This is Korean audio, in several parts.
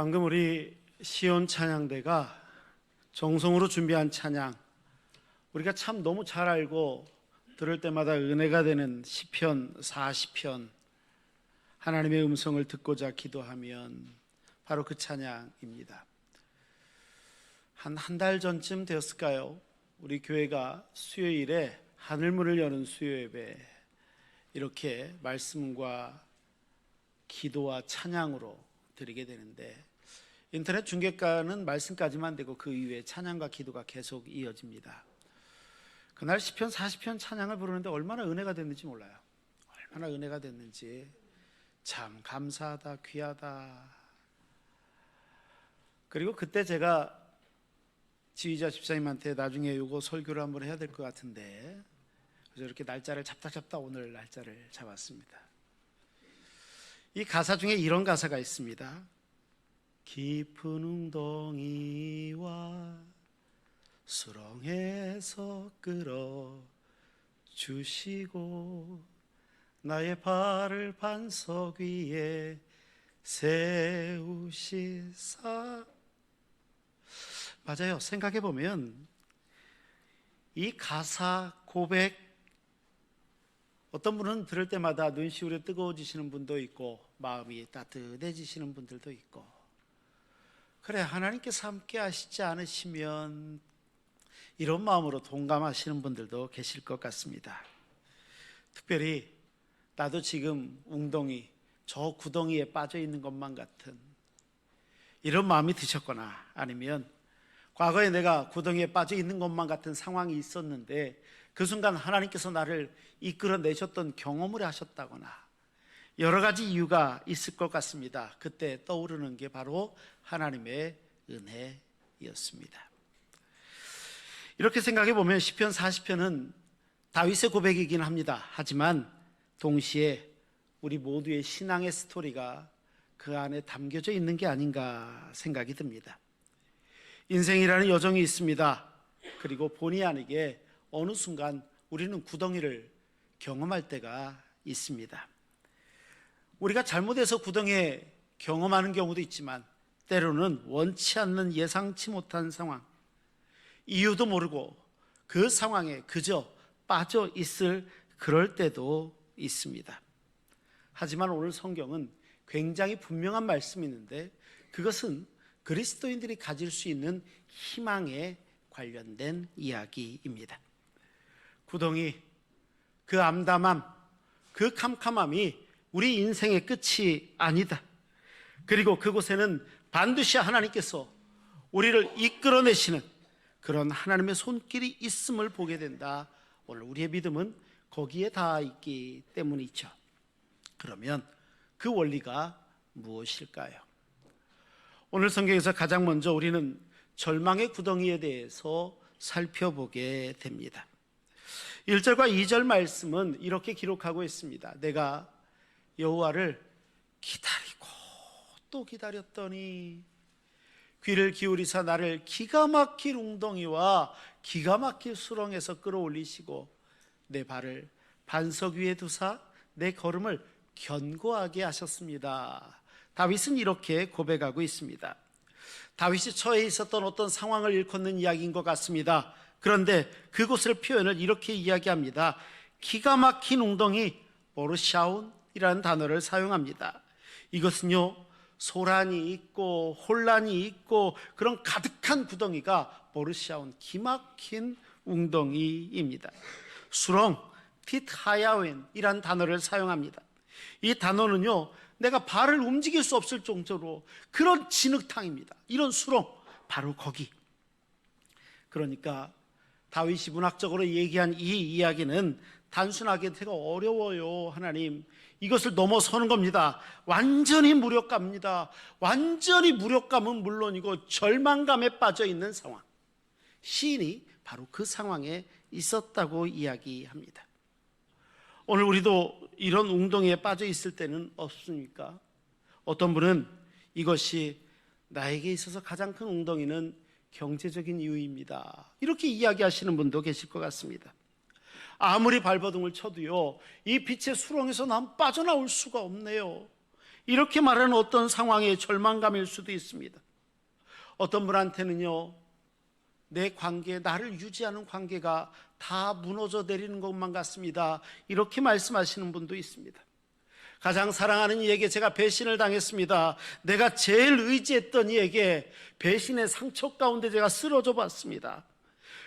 방금 우리 시온 찬양대가 정성으로 준비한 찬양, 우리가 참 너무 잘 알고 들을 때마다 은혜가 되는 시편 40편, 하나님의 음성을 듣고자 기도하면 바로 그 찬양입니다. 한 달 전쯤 되었을까요? 우리 교회가 수요일에 하늘문을 여는 수요 예배, 이렇게 말씀과 기도와 찬양으로 드리게 되는데, 인터넷 중계가는 말씀까지만 되고 그 이후에 찬양과 기도가 계속 이어집니다. 그날 시편 40편 찬양을 부르는데 얼마나 은혜가 됐는지 몰라요. 얼마나 은혜가 됐는지 참 감사하다, 귀하다. 그리고 그때 제가 지휘자 집사님한테 나중에 요거 설교를 한번 해야 될 것 같은데, 그래서 이렇게 날짜를 잡다 오늘 날짜를 잡았습니다. 이 가사 중에 이런 가사가 있습니다. 깊은 웅덩이와 수렁에서 끌어 주시고 나의 발을 반석 위에 세우시사. 맞아요. 생각해 보면 이 가사 고백, 어떤 분은 들을 때마다 눈시울이 뜨거워지시는 분도 있고 마음이 따뜻해지시는 분들도 있고, 그래 하나님께서 함께 하시지 않으시면 이런 마음으로 동감하시는 분들도 계실 것 같습니다. 특별히 나도 지금 웅덩이, 저 구덩이에 빠져 있는 것만 같은 이런 마음이 드셨거나, 아니면 과거에 내가 구덩이에 빠져 있는 것만 같은 상황이 있었는데 그 순간 하나님께서 나를 이끌어내셨던 경험을 하셨다거나, 여러 가지 이유가 있을 것 같습니다. 그때 떠오르는 게 바로 하나님의 은혜였습니다. 이렇게 생각해 보면 시편 40편은 다윗의 고백이긴 합니다. 하지만 동시에 우리 모두의 신앙의 스토리가 그 안에 담겨져 있는 게 아닌가 생각이 듭니다. 인생이라는 여정이 있습니다. 그리고 본의 아니게 어느 순간 우리는 구덩이를 경험할 때가 있습니다. 우리가 잘못해서 구덩이에 경험하는 경우도 있지만, 때로는 원치 않는 예상치 못한 상황, 이유도 모르고 그 상황에 그저 빠져 있을 그럴 때도 있습니다. 하지만 오늘 성경은 굉장히 분명한 말씀이 있는데, 그것은 그리스도인들이 가질 수 있는 희망에 관련된 이야기입니다. 구덩이, 그 암담함, 그 캄캄함이 우리 인생의 끝이 아니다. 그리고 그곳에는 반드시 하나님께서 우리를 이끌어내시는 그런 하나님의 손길이 있음을 보게 된다. 오늘 우리의 믿음은 거기에 닿아 있기 때문이죠. 그러면 그 원리가 무엇일까요? 오늘 성경에서 가장 먼저 우리는 절망의 구덩이에 대해서 살펴보게 됩니다. 1절과 2절 말씀은 이렇게 기록하고 있습니다. 내가 여호와를 기다리고 또 기다렸더니 귀를 기울이사 나를 기가 막힐 웅덩이와 기가 막힐 수렁에서 끌어올리시고 내 발을 반석 위에 두사 내 걸음을 견고하게 하셨습니다. 다윗은 이렇게 고백하고 있습니다. 다윗이 처해 있었던 어떤 상황을 일컫는 이야기인 것 같습니다. 그런데 그곳을 표현을 이렇게 이야기합니다. 기가 막힌 웅덩이, 보르샤운이라는 단어를 사용합니다. 이것은요, 소란이 있고 혼란이 있고 그런 가득한 구덩이가 보르샤운, 기막힌 웅덩이입니다. 수렁, 핏하야웬이라는 단어를 사용합니다. 이 단어는요, 내가 발을 움직일 수 없을 정도로 그런 진흙탕입니다. 이런 수렁, 바로 거기. 그러니까 다윗이 문학적으로 얘기한 이 이야기는 단순하게 제가 어려워요, 하나님, 이것을 넘어서는 겁니다. 완전히 무력감입니다. 완전히 무력감은 물론이고 절망감에 빠져 있는 상황. 시인이 바로 그 상황에 있었다고 이야기합니다. 오늘 우리도 이런 웅덩이에 빠져 있을 때는 없습니까? 어떤 분은 이것이 나에게 있어서 가장 큰 웅덩이는 경제적인 이유입니다, 이렇게 이야기하시는 분도 계실 것 같습니다. 아무리 발버둥을 쳐도요, 이 빛의 수렁에서 난 빠져나올 수가 없네요. 이렇게 말하는 어떤 상황의 절망감일 수도 있습니다. 어떤 분한테는요, 내 관계, 나를 유지하는 관계가 다 무너져 내리는 것만 같습니다, 이렇게 말씀하시는 분도 있습니다. 가장 사랑하는 이에게 제가 배신을 당했습니다. 내가 제일 의지했던 이에게 배신의 상처 가운데 제가 쓰러져 봤습니다.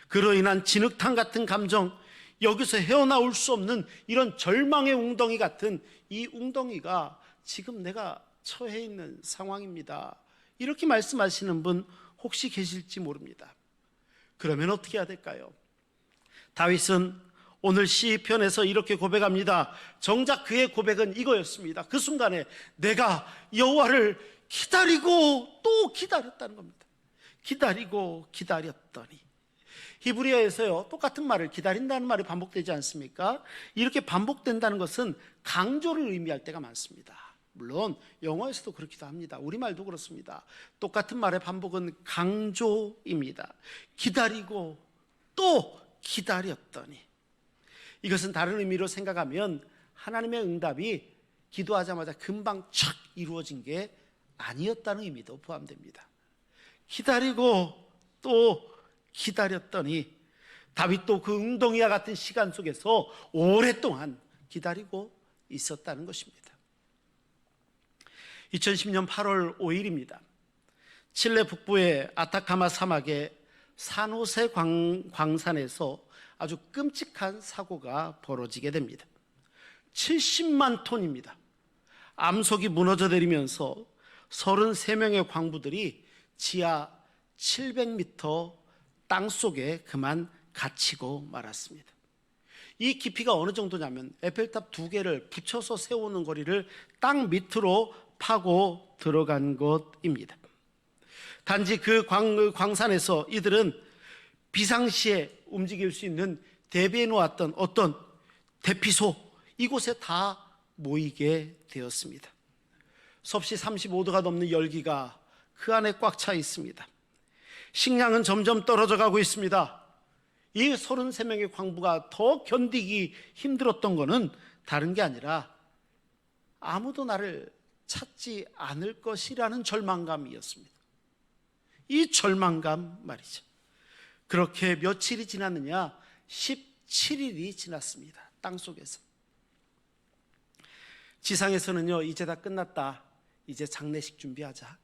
그로 인한 진흙탕 같은 감정, 여기서 헤어나올 수 없는 이런 절망의 웅덩이 같은 이 웅덩이가 지금 내가 처해 있는 상황입니다, 이렇게 말씀하시는 분 혹시 계실지 모릅니다. 그러면 어떻게 해야 될까요? 다윗은 오늘 시편에서 이렇게 고백합니다. 정작 그의 고백은 이거였습니다. 그 순간에 내가 여호와를 기다리고 또 기다렸다는 겁니다. 기다리고 기다렸더니. 히브리어에서요, 똑같은 말을, 기다린다는 말이 반복되지 않습니까? 이렇게 반복된다는 것은 강조를 의미할 때가 많습니다. 물론 영어에서도 그렇기도 합니다. 우리말도 그렇습니다. 똑같은 말의 반복은 강조입니다. 기다리고 또 기다렸더니. 이것은 다른 의미로 생각하면 하나님의 응답이 기도하자마자 금방 착 이루어진 게 아니었다는 의미도 포함됩니다. 기다리고 또 기다렸더니 다윗도 그 웅덩이와 같은 시간 속에서 오랫동안 기다리고 있었다는 것입니다. 2010년 8월 5일입니다. 칠레 북부의 아타카마 사막의 산호세 광산에서 아주 끔찍한 사고가 벌어지게 됩니다. 70만 톤입니다. 암석이 무너져 내리면서 33명의 광부들이 지하 700m 땅속에 그만 갇히고 말았습니다. 이 깊이가 어느 정도냐면 에펠탑 2개를 붙여서 세우는 거리를 땅 밑으로 파고 들어간 것입니다. 단지 그 광산에서 이들은 비상시에 움직일 수 있는 대비해 놓았던 어떤 대피소, 이곳에 다 모이게 되었습니다. 섭씨 35도가 넘는 열기가 그 안에 꽉 차 있습니다. 식량은 점점 떨어져 가고 있습니다. 이 33명의 광부가 더 견디기 힘들었던 것은 다른 게 아니라 아무도 나를 찾지 않을 것이라는 절망감이었습니다. 이 절망감 말이죠. 그렇게 며칠이 지났느냐? 17일이 지났습니다. 땅속에서. 지상에서는요, 이제 다 끝났다, 이제 장례식 준비하자.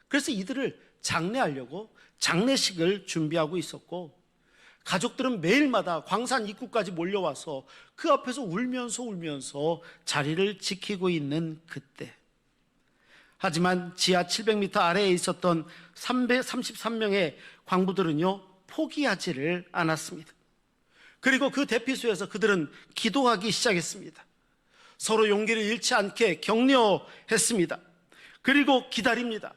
그래서 이들을 장례하려고 장례식을 준비하고 있었고, 가족들은 매일마다 광산 입구까지 몰려와서 그 앞에서 울면서 자리를 지키고 있는 그때, 하지만 지하 700m 아래에 있었던 333명의 광부들은요, 포기하지를 않았습니다. 그리고 그 대피소에서 그들은 기도하기 시작했습니다. 서로 용기를 잃지 않게 격려했습니다. 그리고 기다립니다.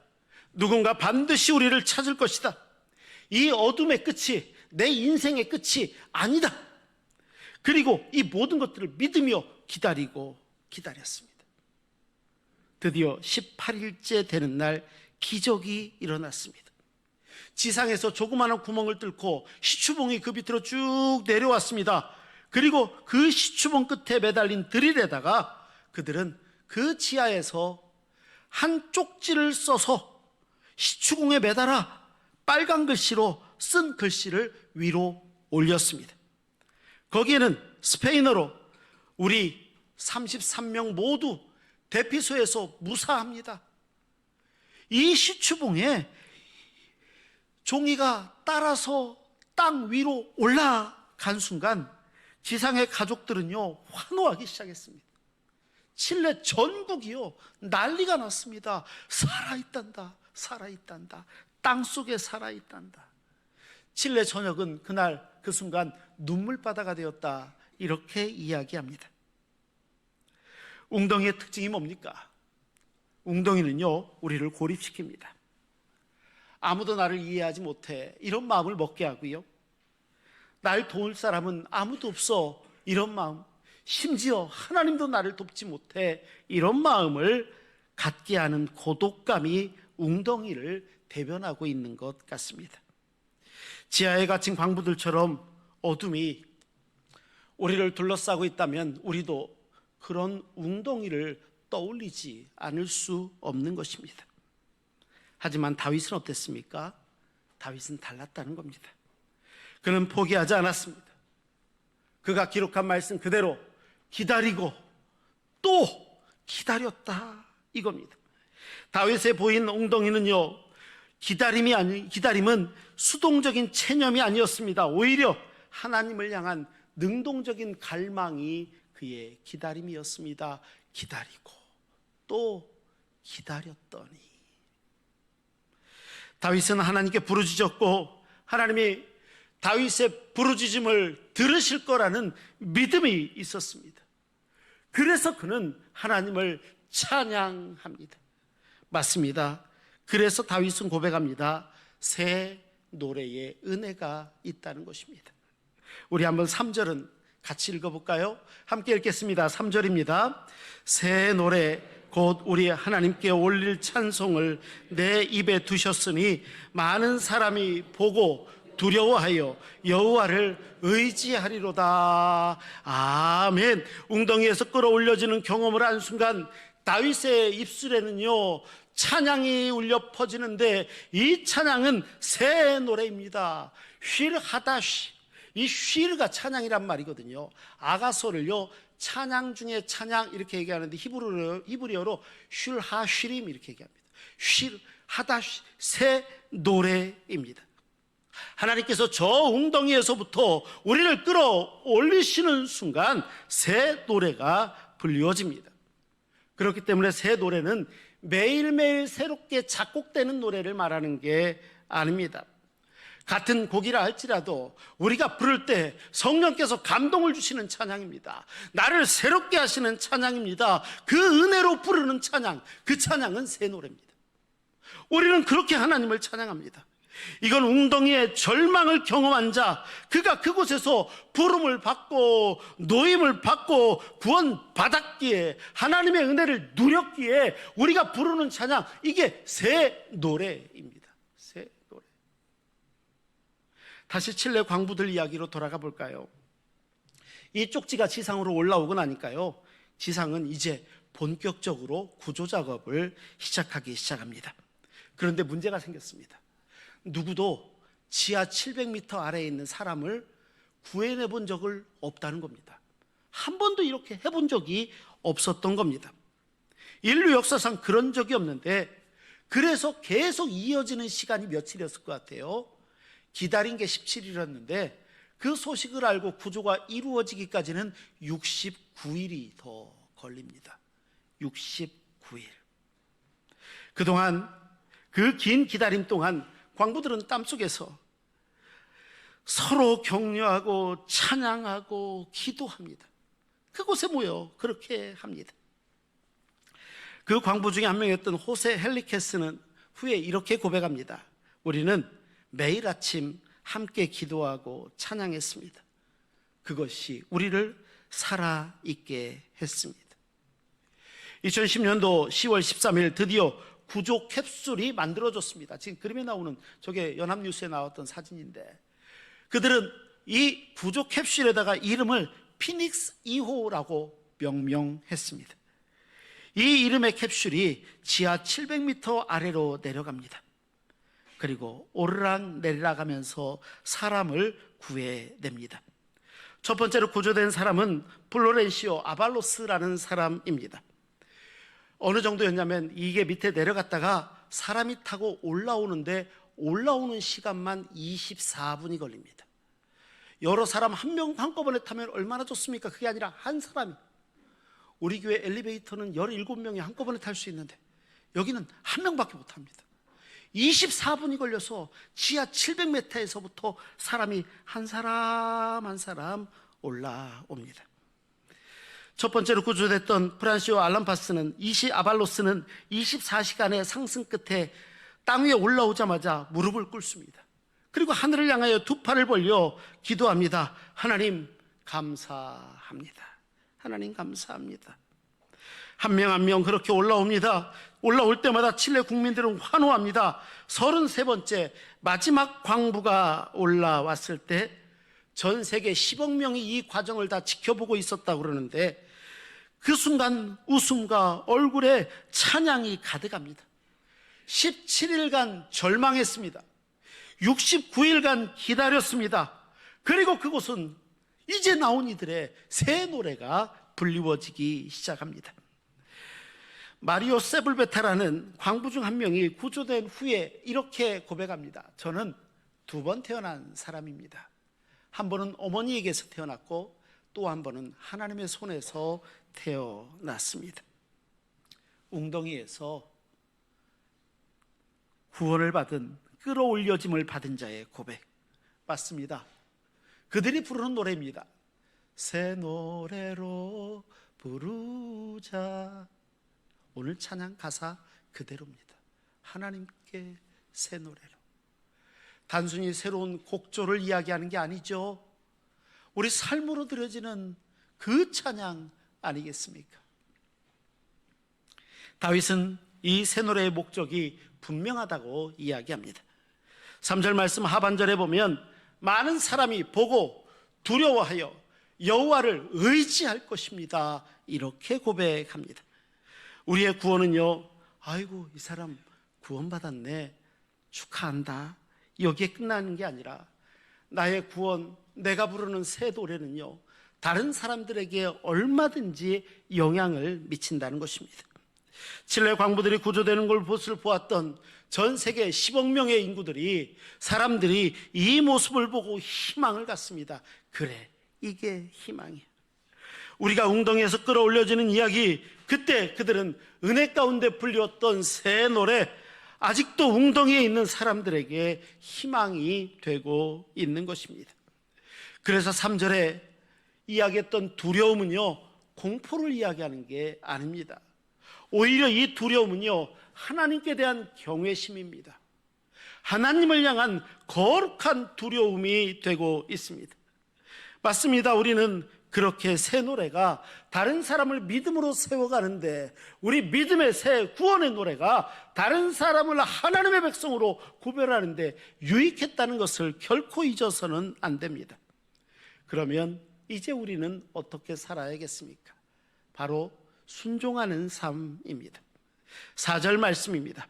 누군가 반드시 우리를 찾을 것이다. 이 어둠의 끝이 내 인생의 끝이 아니다. 그리고 이 모든 것들을 믿으며 기다리고 기다렸습니다. 드디어 18일째 되는 날 기적이 일어났습니다. 지상에서 조그마한 구멍을 뚫고 시추봉이 그 밑으로 쭉 내려왔습니다. 그리고 그 시추봉 끝에 매달린 드릴에다가 그들은 그 지하에서 한 쪽지를 써서 시추봉에 매달아 빨간 글씨로 쓴 글씨를 위로 올렸습니다. 거기에는 스페인어로 우리 33명 모두 대피소에서 무사합니다. 이 시추봉에 종이가 따라서 땅 위로 올라간 순간 지상의 가족들은요, 환호하기 시작했습니다. 칠레 전국이요, 난리가 났습니다. 살아있단다, 살아있단다, 땅속에 살아있단다. 칠레 전역은 그날 그 순간 눈물바다가 되었다, 이렇게 이야기합니다. 웅덩이의 특징이 뭡니까? 웅덩이는요, 우리를 고립시킵니다. 아무도 나를 이해하지 못해, 이런 마음을 먹게 하고요, 날 도울 사람은 아무도 없어, 이런 마음, 심지어 하나님도 나를 돕지 못해, 이런 마음을 갖게 하는 고독감이 웅덩이를 대변하고 있는 것 같습니다. 지하에 갇힌 광부들처럼 어둠이 우리를 둘러싸고 있다면 우리도 그런 웅덩이를 떠올리지 않을 수 없는 것입니다. 하지만 다윗은 어땠습니까? 다윗은 달랐다는 겁니다. 그는 포기하지 않았습니다. 그가 기록한 말씀 그대로 기다리고 또 기다렸다 이겁니다. 다윗의 보인 웅덩이는요, 기다림은 수동적인 체념이 아니었습니다. 오히려 하나님을 향한 능동적인 갈망이 그의 기다림이었습니다. 기다리고 또 기다렸더니. 다윗은 하나님께 부르짖었고 하나님이 다윗의 부르짖음을 들으실 거라는 믿음이 있었습니다. 그래서 그는 하나님을 찬양합니다. 맞습니다. 그래서 다윗은 고백합니다. 새 노래의 은혜가 있다는 것입니다. 우리 한번 3절은 같이 읽어볼까요? 함께 읽겠습니다. 3절입니다. 새 노래 곧 우리 하나님께 올릴 찬송을 내 입에 두셨으니 많은 사람이 보고 두려워하여 여호와를 의지하리로다. 아멘. 웅덩이에서 끌어올려지는 경험을 한 순간 다윗의 입술에는요 찬양이 울려 퍼지는데, 이 찬양은 새 노래입니다. 쉴 하다쉬. 이 쉴가 찬양이란 말이거든요. 아가서를요 찬양 중에 찬양 이렇게 얘기하는데 히브리어로 쉴 하쉬림 이렇게 얘기합니다. 쉴 하다쉬, 새 노래입니다. 하나님께서 저 웅덩이에서부터 우리를 끌어올리시는 순간 새 노래가 불리워집니다. 그렇기 때문에 새 노래는 매일매일 새롭게 작곡되는 노래를 말하는 게 아닙니다. 같은 곡이라 할지라도 우리가 부를 때 성령께서 감동을 주시는 찬양입니다. 나를 새롭게 하시는 찬양입니다. 그 은혜로 부르는 찬양, 그 찬양은 새 노래입니다. 우리는 그렇게 하나님을 찬양합니다. 이건 웅덩이의 절망을 경험한 자, 그가 그곳에서 부름을 받고 노임을 받고 구원받았기에, 하나님의 은혜를 누렸기에 우리가 부르는 찬양, 이게 새 노래입니다. 새 노래. 다시 칠레 광부들 이야기로 돌아가 볼까요? 이 쪽지가 지상으로 올라오고 나니까요, 지상은 이제 본격적으로 구조 작업을 시작하기 시작합니다. 그런데 문제가 생겼습니다. 누구도 지하 700m 아래에 있는 사람을 구해내 본 적을 없다는 겁니다. 한 번도 이렇게 해본 적이 없었던 겁니다. 인류 역사상 그런 적이 없는데, 그래서 계속 이어지는 시간이 며칠이었을 것 같아요. 기다린 게 17일이었는데 그 소식을 알고 구조가 이루어지기까지는 69일이 더 걸립니다. 69일. 그동안, 그 긴 기다림 동안 광부들은 땀속에서 서로 격려하고 찬양하고 기도합니다. 그곳에 모여 그렇게 합니다. 그 광부 중에 한 명이었던 호세 헬리케스는 후에 이렇게 고백합니다. 우리는 매일 아침 함께 기도하고 찬양했습니다. 그것이 우리를 살아있게 했습니다. 2010년도 10월 13일 드디어 구조 캡슐이 만들어졌습니다. 지금 그림에 나오는 저게 연합뉴스에 나왔던 사진인데, 그들은 이 구조 캡슐에다가 이름을 피닉스 2호라고 명명했습니다. 이 이름의 캡슐이 지하 700m 아래로 내려갑니다. 그리고 오르락 내리락 하면서 사람을 구해냅니다. 첫 번째로 구조된 사람은 플로렌시오 아발로스라는 사람입니다. 어느 정도였냐면, 이게 밑에 내려갔다가 사람이 타고 올라오는데 올라오는 시간만 24분이 걸립니다. 여러 사람 한 명 한꺼번에 타면 얼마나 좋습니까? 그게 아니라 한 사람이. 우리 교회 엘리베이터는 17명이 한꺼번에 탈 수 있는데 여기는 한 명밖에 못 합니다. 24분이 걸려서 지하 700m에서부터 사람이 한 사람 한 사람 올라옵니다. 첫 번째로 구조됐던 프란시오 아발로스는 24시간의 상승 끝에 땅 위에 올라오자마자 무릎을 꿇습니다. 그리고 하늘을 향하여 두 팔을 벌려 기도합니다. 하나님 감사합니다. 하나님 감사합니다. 한 명 한 명 그렇게 올라옵니다. 올라올 때마다 칠레 국민들은 환호합니다. 33번째 마지막 광부가 올라왔을 때 전 세계 10억 명이 이 과정을 다 지켜보고 있었다고 그러는데, 그 순간 웃음과 얼굴에 찬양이 가득합니다. 17일간 절망했습니다. 69일간 기다렸습니다. 그리고 그곳은 이제 나온 이들의 새 노래가 불리워지기 시작합니다. 마리오 세불베타라는 광부 중 한 명이 구조된 후에 이렇게 고백합니다. 저는 2번 태어난 사람입니다. 한 번은 어머니에게서 태어났고 또 한 번은 하나님의 손에서 태어났습니다. 웅덩이에서 구원을 받은, 끌어올려짐을 받은 자의 고백 맞습니다. 그들이 부르는 노래입니다. 새 노래로 부르자. 오늘 찬양 가사 그대로입니다. 하나님께 새 노래로. 단순히 새로운 곡조를 이야기하는 게 아니죠. 우리 삶으로 드려지는 그 찬양 아니겠습니까? 다윗은 이 새 노래의 목적이 분명하다고 이야기합니다. 3절 말씀 하반절에 보면 많은 사람이 보고 두려워하여 여호와를 의지할 것입니다. 이렇게 고백합니다. 우리의 구원은요, 아이고 이 사람 구원받았네, 축하한다, 여기에 끝나는 게 아니라 나의 구원, 내가 부르는 새 노래는요, 다른 사람들에게 얼마든지 영향을 미친다는 것입니다. 칠레 광부들이 구조되는 것을 보았던 전 세계 10억 명의 인구들이, 사람들이 이 모습을 보고 희망을 갖습니다. 그래, 이게 희망이야. 우리가 웅덩이에서 끌어올려지는 이야기, 그때 그들은 은혜 가운데 불렸던 새 노래, 아직도 웅덩이에 있는 사람들에게 희망이 되고 있는 것입니다. 그래서 3절에 이야기했던 두려움은요, 공포를 이야기하는 게 아닙니다. 오히려 이 두려움은요, 하나님께 대한 경외심입니다. 하나님을 향한 거룩한 두려움이 되고 있습니다. 맞습니다. 우리는 그렇게 새 노래가 다른 사람을 믿음으로 세워가는데, 우리 믿음의 새 구원의 노래가 다른 사람을 하나님의 백성으로 구별하는데 유익했다는 것을 결코 잊어서는 안 됩니다. 그러면 이제 우리는 어떻게 살아야겠습니까? 바로 순종하는 삶입니다. 4절 말씀입니다.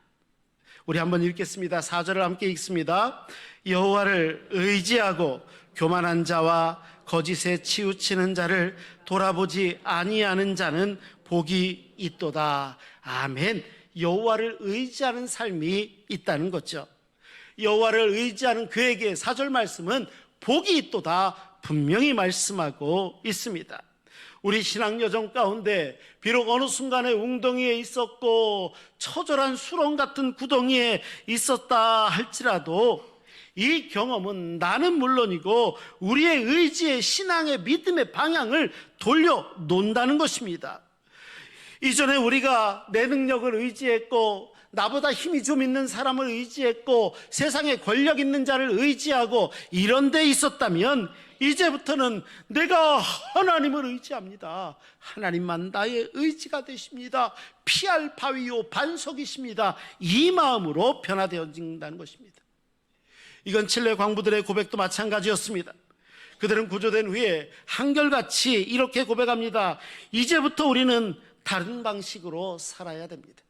우리 한번 읽겠습니다. 4절을 함께 읽습니다. 여호와를 의지하고 교만한 자와 거짓에 치우치는 자를 돌아보지 아니하는 자는 복이 있도다. 아멘. 여호와를 의지하는 삶이 있다는 거죠. 여호와를 의지하는 그에게 4절 말씀은 복이 있도다 분명히 말씀하고 있습니다. 우리 신앙 여정 가운데 비록 어느 순간에 웅덩이에 있었고 처절한 수렁 같은 구덩이에 있었다 할지라도 이 경험은 나는 물론이고 우리의 의지의 신앙의 믿음의 방향을 돌려놓는다는 것입니다. 이전에 우리가 내 능력을 의지했고 나보다 힘이 좀 있는 사람을 의지했고 세상에 권력 있는 자를 의지하고 이런 데 있었다면 이제부터는 내가 하나님을 의지합니다. 하나님만 나의 의지가 되십니다. 피할 바위요 반석이십니다. 이 마음으로 변화되어진다는 것입니다. 이건 칠레 광부들의 고백도 마찬가지였습니다. 그들은 구조된 후에 한결같이 이렇게 고백합니다. 이제부터 우리는 다른 방식으로 살아야 됩니다.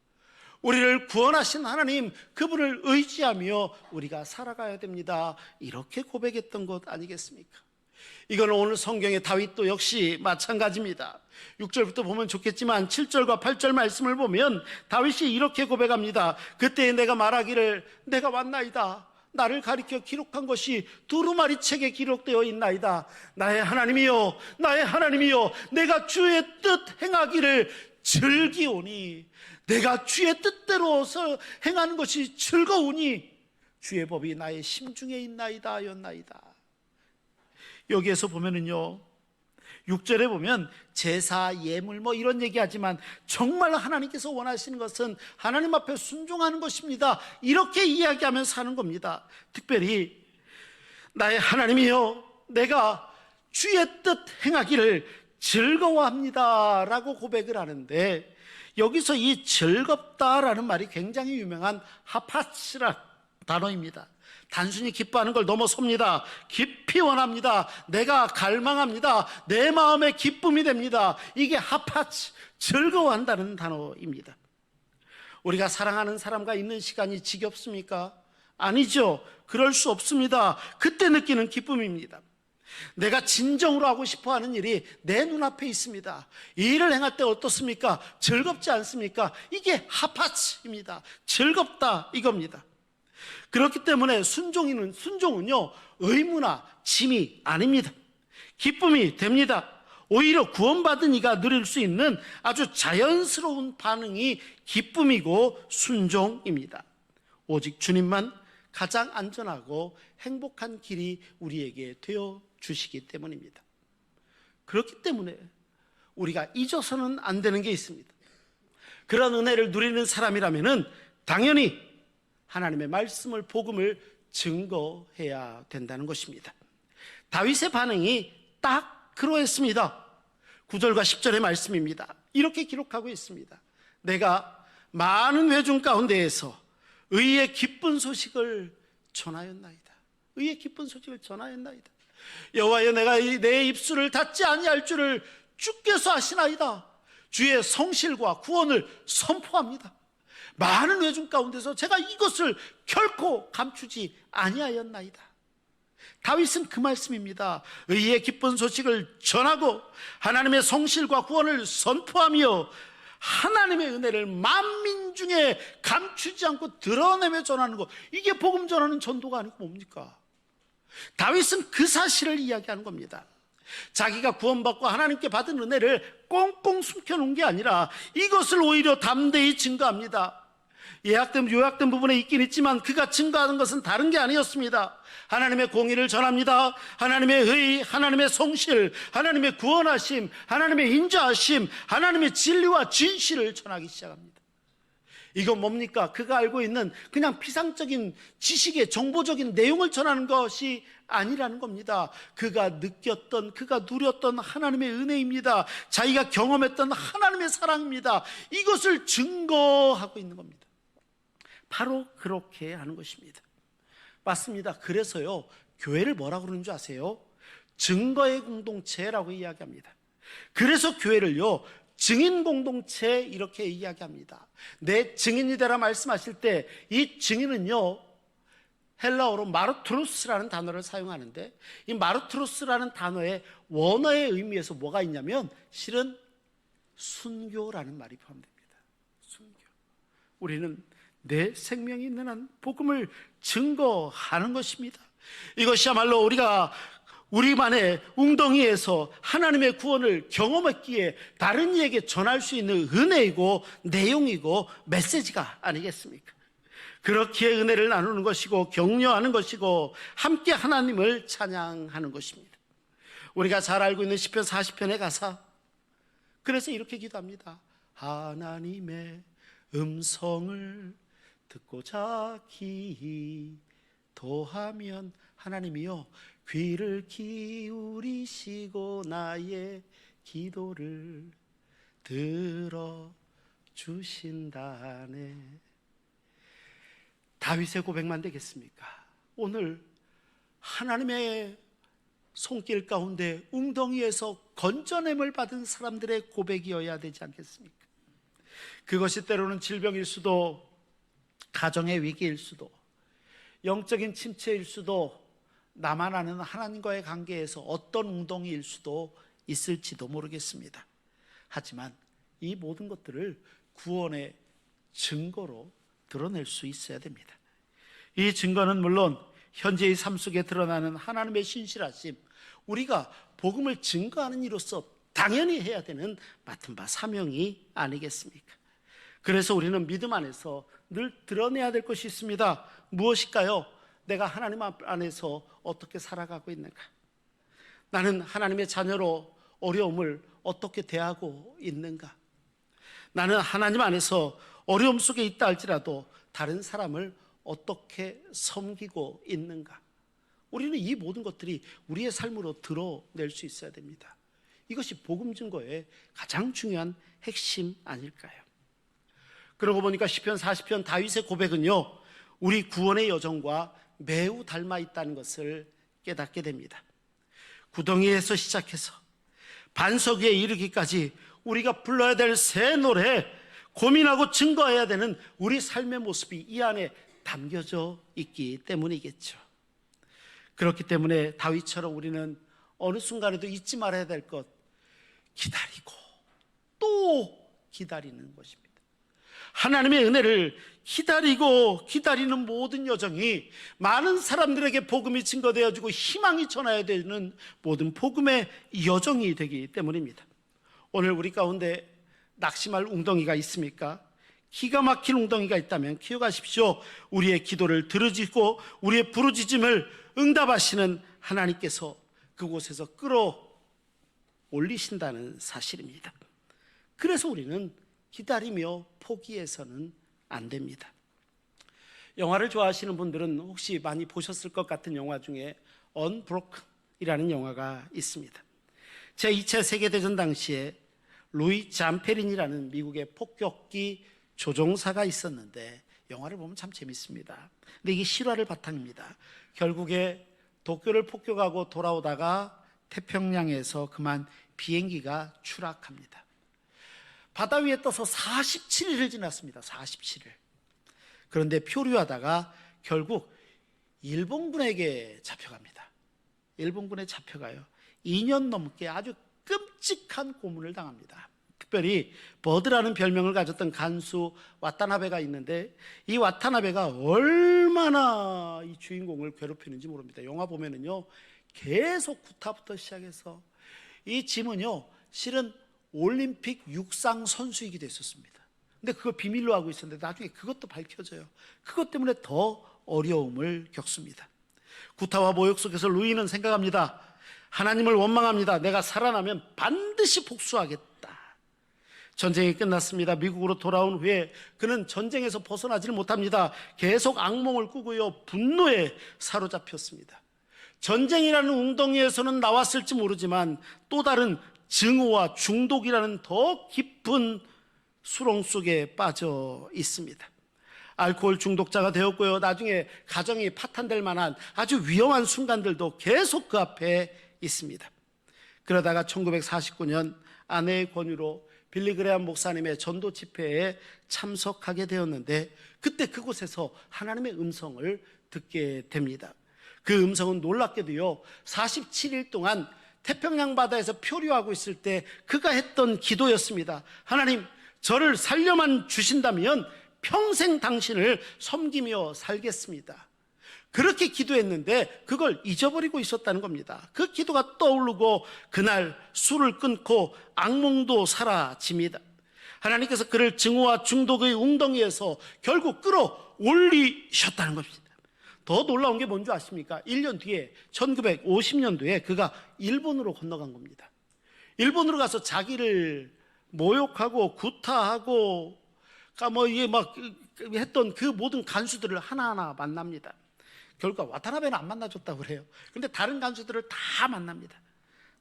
우리를 구원하신 하나님, 그분을 의지하며 우리가 살아가야 됩니다. 이렇게 고백했던 것 아니겠습니까? 이거는 오늘 성경의 다윗도 역시 마찬가지입니다. 6절부터 보면 좋겠지만 7절과 8절 말씀을 보면 다윗이 이렇게 고백합니다. 그때 내가 말하기를 내가 왔나이다. 나를 가리켜 기록한 것이 두루마리 책에 기록되어 있나이다. 나의 하나님이여, 나의 하나님이여, 내가 주의 뜻 행하기를 즐기오니, 내가 주의 뜻대로서 행하는 것이 즐거우니 주의 법이 나의 심중에 있나이다 하였나이다. 여기에서 보면은요, 6절에 보면 제사, 예물 뭐 이런 얘기하지만 정말 하나님께서 원하시는 것은 하나님 앞에 순종하는 것입니다. 이렇게 이야기하면서 사는 겁니다. 특별히 나의 하나님이여, 내가 주의 뜻 행하기를 즐거워합니다 라고 고백을 하는데, 여기서 이 즐겁다라는 말이 굉장히 유명한 하파츠라 단어입니다. 단순히 기뻐하는 걸 넘어섭니다. 깊이 원합니다. 내가 갈망합니다. 내 마음의 기쁨이 됩니다. 이게 하파츠, 즐거워한다는 단어입니다. 우리가 사랑하는 사람과 있는 시간이 지겹습니까? 아니죠. 그럴 수 없습니다. 그때 느끼는 기쁨입니다. 내가 진정으로 하고 싶어하는 일이 내 눈앞에 있습니다. 이 일을 행할 때 어떻습니까? 즐겁지 않습니까? 이게 하파츠입니다. 즐겁다 이겁니다. 그렇기 때문에 순종은요 의무나 짐이 아닙니다. 기쁨이 됩니다. 오히려 구원받은 이가 누릴 수 있는 아주 자연스러운 반응이 기쁨이고 순종입니다. 오직 주님만 가장 안전하고 행복한 길이 우리에게 되어 주시기 때문입니다. 그렇기 때문에 우리가 잊어서는 안 되는 게 있습니다. 그런 은혜를 누리는 사람이라면 당연히 하나님의 말씀을, 복음을 증거해야 된다는 것입니다. 다윗의 반응이 딱 그러했습니다. 9절과 10절의 말씀입니다. 이렇게 기록하고 있습니다. 내가 많은 회중 가운데에서 의의 기쁜 소식을 전하였나이다. 의의 기쁜 소식을 전하였나이다. 여호와여, 내가 내 입술을 닫지 아니할 줄을 주께서 아시나이다. 주의 성실과 구원을 선포합니다. 많은 회중 가운데서 제가 이것을 결코 감추지 아니하였나이다. 다윗은 그 말씀입니다. 의의 기쁜 소식을 전하고 하나님의 성실과 구원을 선포하며 하나님의 은혜를 만민 중에 감추지 않고 드러내며 전하는 것, 이게 복음 전하는 전도가 아니고 뭡니까? 다윗은 그 사실을 이야기하는 겁니다. 자기가 구원받고 하나님께 받은 은혜를 꽁꽁 숨겨놓은 게 아니라 이것을 오히려 담대히 증거합니다. 요약된 부분에 있긴 있지만 그가 증거하는 것은 다른 게 아니었습니다. 하나님의 공의를 전합니다. 하나님의 의, 하나님의 성실, 하나님의 구원하심, 하나님의 인자하심, 하나님의 진리와 진실을 전하기 시작합니다. 이건 뭡니까? 그가 알고 있는 그냥 피상적인 지식의 정보적인 내용을 전하는 것이 아니라는 겁니다. 그가 느꼈던, 그가 누렸던 하나님의 은혜입니다. 자기가 경험했던 하나님의 사랑입니다. 이것을 증거하고 있는 겁니다. 바로 그렇게 하는 것입니다. 맞습니다. 그래서요, 교회를 뭐라고 그러는 줄 아세요? 증거의 공동체라고 이야기합니다. 그래서 교회를요, 증인 공동체 이렇게 이야기합니다. 내 증인이 되라 말씀하실 때 이 증인은요, 헬라어로 마르투로스라는 단어를 사용하는데, 이 마르투로스라는 단어의 원어의 의미에서 뭐가 있냐면 실은 순교라는 말이 포함됩니다. 순교. 우리는 내 생명이 있는 한 복음을 증거하는 것입니다. 이것이야말로 우리가 우리만의 웅덩이에서 하나님의 구원을 경험했기에 다른 이에게 전할 수 있는 은혜이고 내용이고 메시지가 아니겠습니까? 그렇기에 은혜를 나누는 것이고 격려하는 것이고 함께 하나님을 찬양하는 것입니다. 우리가 잘 알고 있는 시편 40편의 가사, 그래서 이렇게 기도합니다. 하나님의 음성을 듣고자 기도하면 하나님이여 귀를 기울이시고 나의 기도를 들어주신다네. 다윗의 고백만 되겠습니까? 오늘 하나님의 손길 가운데 웅덩이에서 건져냄을 받은 사람들의 고백이어야 되지 않겠습니까? 그것이 때로는 질병일 수도, 가정의 위기일 수도, 영적인 침체일 수도, 나만 아는 하나님과의 관계에서 어떤 웅덩이일 수도 있을지도 모르겠습니다. 하지만 이 모든 것들을 구원의 증거로 드러낼 수 있어야 됩니다. 이 증거는 물론 현재의 삶 속에 드러나는 하나님의 신실하심, 우리가 복음을 증거하는 이로서 당연히 해야 되는 맡은 바 사명이 아니겠습니까? 그래서 우리는 믿음 안에서 늘 드러내야 될 것이 있습니다. 무엇일까요? 내가 하나님 안에서 어떻게 살아가고 있는가? 나는 하나님의 자녀로 어려움을 어떻게 대하고 있는가? 나는 하나님 안에서 어려움 속에 있다 할지라도 다른 사람을 어떻게 섬기고 있는가? 우리는 이 모든 것들이 우리의 삶으로 드러낼 수 있어야 됩니다. 이것이 복음 증거의 가장 중요한 핵심 아닐까요? 그러고 보니까 시편 40편 다윗의 고백은요, 우리 구원의 여정과 매우 닮아 있다는 것을 깨닫게 됩니다. 구덩이에서 시작해서 반석 위에 이르기까지 우리가 불러야 될 새 노래, 고민하고 증거해야 되는 우리 삶의 모습이 이 안에 담겨져 있기 때문이겠죠. 그렇기 때문에 다윗처럼 우리는 어느 순간에도 잊지 말아야 될 것, 기다리고 또 기다리는 것입니다. 하나님의 은혜를 기다리는 모든 여정이 많은 사람들에게 복음이 증거되어지고 희망이 전해야 되는 모든 복음의 여정이 되기 때문입니다. 오늘 우리 가운데 낙심할 웅덩이가 있습니까? 기가 막힌 웅덩이가 있다면 기억하십시오. 우리의 기도를 들으시고 우리의 부르짖음을 응답하시는 하나님께서 그곳에서 끌어올리신다는 사실입니다. 그래서 우리는 기다리며 포기해서는 안 됩니다. 영화를 좋아하시는 분들은 혹시 많이 보셨을 것 같은 영화 중에 언브로큰이라는 영화가 있습니다. 제2차 세계대전 당시에 루이 잠페린이라는 미국의 폭격기 조종사가 있었는데 영화를 보면 참 재밌습니다. 근데 이게 실화를 바탕입니다. 결국에 도쿄를 폭격하고 돌아오다가 태평양에서 그만 비행기가 추락합니다. 바다 위에 떠서 47일을 지났습니다. 47일. 그런데 표류하다가 결국 일본군에게 잡혀갑니다. 일본군에 잡혀가요. 2년 넘게 아주 끔찍한 고문을 당합니다. 특별히 버드라는 별명을 가졌던 간수 와타나베가 있는데 이 와타나베가 얼마나 이 주인공을 괴롭히는지 모릅니다. 영화 보면은요 계속 구타부터 시작해서 이 짐은요 실은 올림픽 육상 선수이기도 했었습니다. 근데 그걸 비밀로 하고 있었는데 나중에 그것도 밝혀져요. 그것 때문에 더 어려움을 겪습니다. 구타와 모욕 속에서 루이는 생각합니다. 하나님을 원망합니다. 내가 살아나면 반드시 복수하겠다. 전쟁이 끝났습니다. 미국으로 돌아온 후에 그는 전쟁에서 벗어나지를 못합니다. 계속 악몽을 꾸고요 분노에 사로잡혔습니다. 전쟁이라는 웅덩이에서는 나왔을지 모르지만 또 다른 증오와 중독이라는 더 깊은 수렁 속에 빠져 있습니다. 알코올 중독자가 되었고요. 나중에 가정이 파탄될 만한 아주 위험한 순간들도 계속 그 앞에 있습니다. 그러다가 1949년 아내의 권유로 빌리 그레엄 목사님의 전도 집회에 참석하게 되었는데 그때 그곳에서 하나님의 음성을 듣게 됩니다. 그 음성은 놀랍게도요 47일 동안 태평양 바다에서 표류하고 있을 때 그가 했던 기도였습니다. 하나님, 저를 살려만 주신다면 평생 당신을 섬기며 살겠습니다. 그렇게 기도했는데 그걸 잊어버리고 있었다는 겁니다. 그 기도가 떠오르고 그날 술을 끊고 악몽도 사라집니다. 하나님께서 그를 증오와 중독의 웅덩이에서 결국 끌어올리셨다는 겁니다. 더 놀라운 게 뭔지 아십니까? 1년 뒤에 1950년도에 그가 일본으로 건너간 겁니다. 일본으로 가서 자기를 모욕하고 구타하고 이게 막 했던 그 모든 간수들을 하나하나 만납니다. 결국 와타나베는 안 만나줬다고 그래요. 그런데 다른 간수들을 다 만납니다.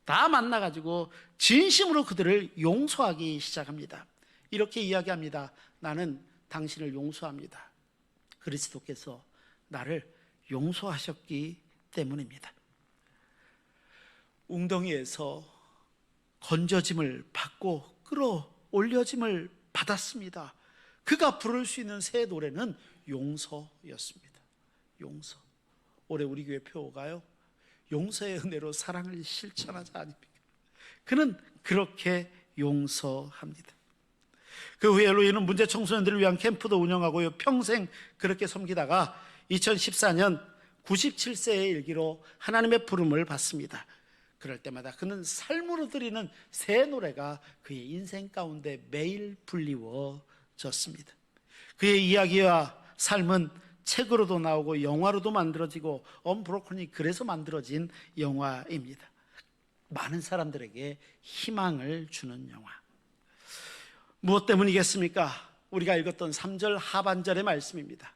다 만나가지고 진심으로 그들을 용서하기 시작합니다. 이렇게 이야기합니다. 나는 당신을 용서합니다. 그리스도께서 나를 용서하셨기 때문입니다. 웅덩이에서 건져짐을 받고 끌어올려짐을 받았습니다. 그가 부를 수 있는 새 노래는 용서였습니다. 용서. 올해 우리 교회 표어가요 용서의 은혜로 사랑을 실천하자 아닙니까? 그는 그렇게 용서합니다. 그 후에 루이는 문제 청소년들을 위한 캠프도 운영하고요 평생 그렇게 섬기다가 2014년 97세의 일기로 하나님의 부름을 받습니다. 그럴 때마다 그는 삶으로 드리는 새 노래가 그의 인생 가운데 매일 불리워졌습니다. 그의 이야기와 삶은 책으로도 나오고 영화로도 만들어지고 언브로큰이 그래서 만들어진 영화입니다. 많은 사람들에게 희망을 주는 영화. 무엇 때문이겠습니까? 우리가 읽었던 3절 하반절의 말씀입니다.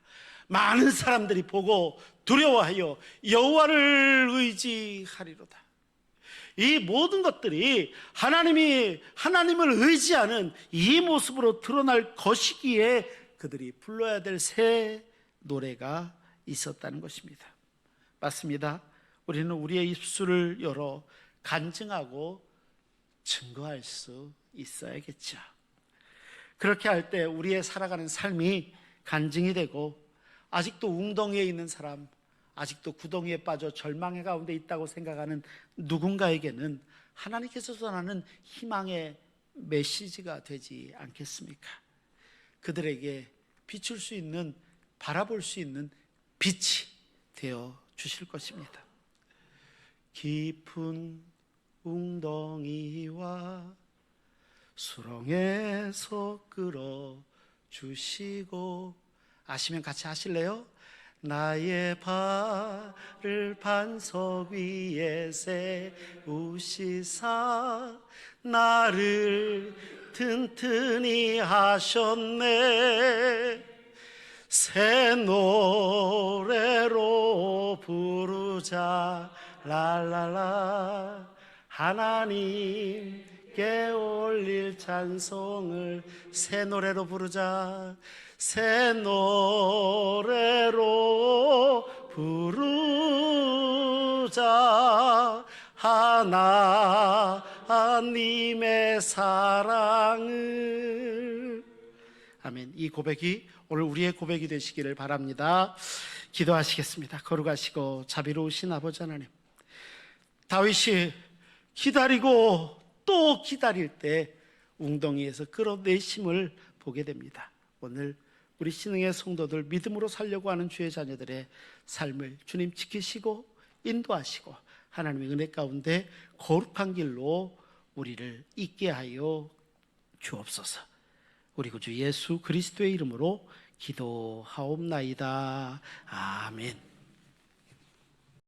많은 사람들이 보고 두려워하여 여호와를 의지하리로다. 이 모든 것들이 하나님을 의지하는 이 모습으로 드러날 것이기에 그들이 불러야 될 새 노래가 있었다는 것입니다. 맞습니다. 우리는 우리의 입술을 열어 간증하고 증거할 수 있어야겠죠. 그렇게 할 때 우리의 살아가는 삶이 간증이 되고, 아직도 웅덩이에 있는 사람, 아직도 구덩이에 빠져 절망의 가운데 있다고 생각하는 누군가에게는 하나님께서 전하는 희망의 메시지가 되지 않겠습니까? 그들에게 비출 수 있는, 바라볼 수 있는 빛이 되어 주실 것입니다. 깊은 웅덩이와 수렁에서 끌어 주시고, 아시면 같이 하실래요? 나의 발을 반석 위에 세우시사 나를 튼튼히 하셨네. 새 노래로 부르자 랄랄라. 하나님께 올릴 찬송을 새 노래로 부르자. 새 노래로 부르자. 하나님의 사랑을. 아멘. 이 고백이 오늘 우리의 고백이 되시기를 바랍니다. 기도하시겠습니다. 거룩하시고 자비로우신 아버지 하나님, 다윗이 기다리고 또 기다릴 때 웅덩이에서 끌어내심을 보게 됩니다. 오늘 우리 신흥의 성도들, 믿음으로 살려고 하는 주의 자녀들의 삶을 주님 지키시고 인도하시고 하나님의 은혜 가운데 거룩한 길로 우리를 있게 하여 주옵소서. 우리 구주 예수 그리스도의 이름으로 기도하옵나이다. 아멘.